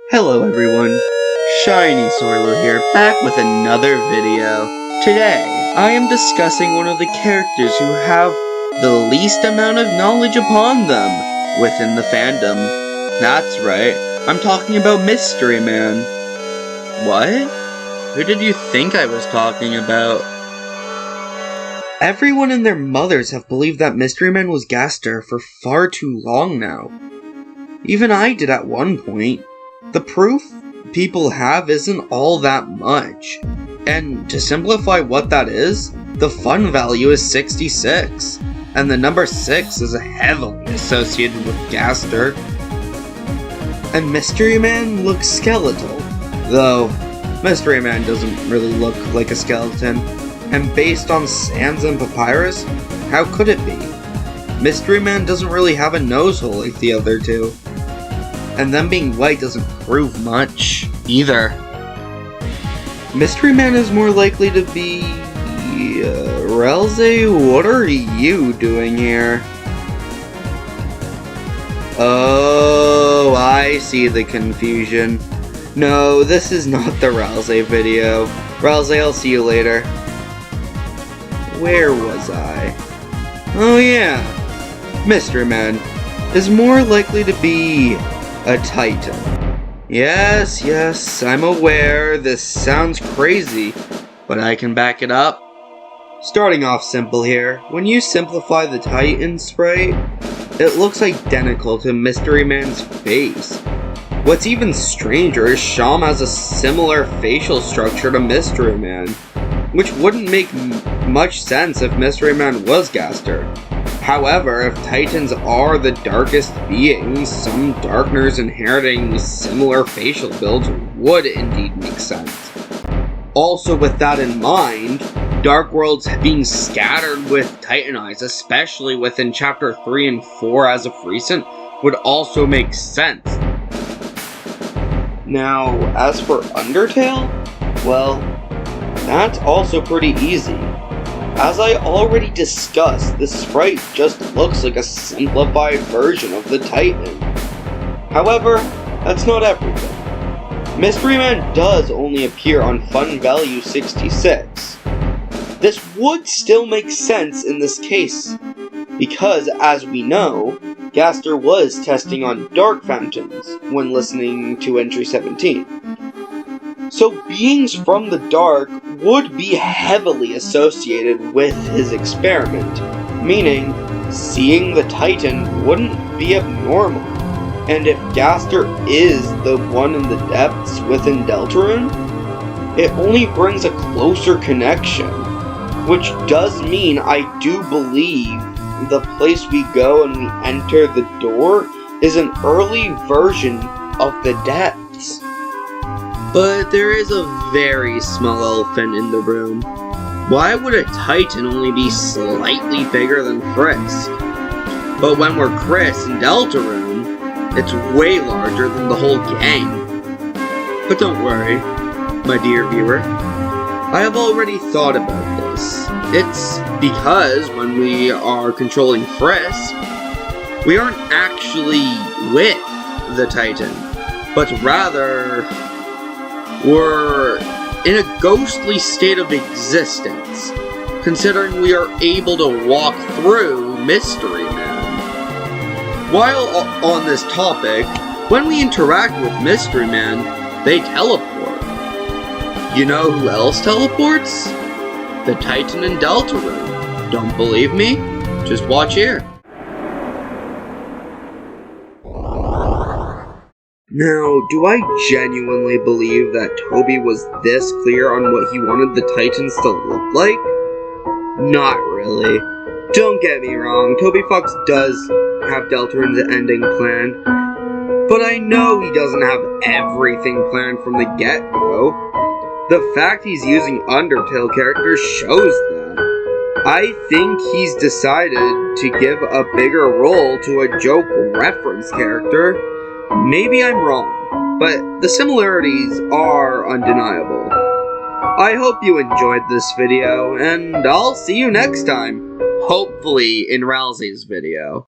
Hello everyone, Shiny Soiler here, back with another video. Today, I am discussing one of the characters who have the least amount of knowledge upon them within the fandom. That's right, I'm talking about Mystery Man. What? Who did you think I was talking about? Everyone and their mothers have believed that Mystery Man was Gaster for far too long now. Even I did at one point. The proof people have isn't all that much, and to simplify what that is, the fun value is 66, and the number 6 is heavily associated with Gaster. And Mystery Man looks skeletal, though Mystery Man doesn't really look like a skeleton, and based on sands and papyrus, how could it be? Mystery Man doesn't really have a nose hole like the other two. And them being white doesn't prove much, either. Mystery Man is more likely to be... Ralsei, what are you doing here? Oh, I see the confusion. No, this is not the Ralsei video. Ralsei, I'll see you later. Where was I? Oh yeah. Mystery Man is more likely to be a Titan. Yes, I'm aware this sounds crazy, but I can back it up. Starting off simple here, when you simplify the Titan sprite, it looks identical to Mystery Man's face. What's even stranger is Sham has a similar facial structure to Mystery Man, which wouldn't make much sense if Mystery Man was Gaster. However, if Titans are the darkest beings, some Darkners inheriting similar facial builds would indeed make sense. Also, with that in mind, Dark Worlds being scattered with Titan eyes, especially within Chapter 3 and 4 as of recent, would also make sense. Now, as for Undertale, well, that's also pretty easy. As I already discussed, the sprite just looks like a simplified version of the Titan. However, that's not everything. Mystery Man does only appear on Fun Value 66. This would still make sense in this case, because as we know, Gaster was testing on Dark Fountains when listening to Entry 17. So beings from the dark would be heavily associated with his experiment, meaning seeing the Titan wouldn't be abnormal. And if Gaster is the one in the depths within Deltarune, it only brings a closer connection, which does mean I do believe the place we go and we enter the door is an early version of the depths. But there is a very small elephant in the room. Why would a Titan only be slightly bigger than Frisk? But when we're Chris and Deltarune, it's way larger than the whole gang. But don't worry, my dear viewer. I have already thought about this. It's because when we are controlling Frisk, we aren't actually with the Titan, but rather we're in a ghostly state of existence, considering we are able to walk through Mystery Man. While on this topic, when we interact with Mystery Man, they teleport. You know who else teleports? The Titan in Deltarune. Don't believe me? Just watch here. Now, do I genuinely believe that Toby was this clear on what he wanted the Titans to look like? Not really. Don't get me wrong, Toby Fox does have Deltarune's ending planned, but I know he doesn't have everything planned from the get-go. The fact he's using Undertale characters shows that. I think he's decided to give a bigger role to a joke reference character. Maybe I'm wrong, but the similarities are undeniable. I hope you enjoyed this video, and I'll see you next time. Hopefully in Ralsei's video.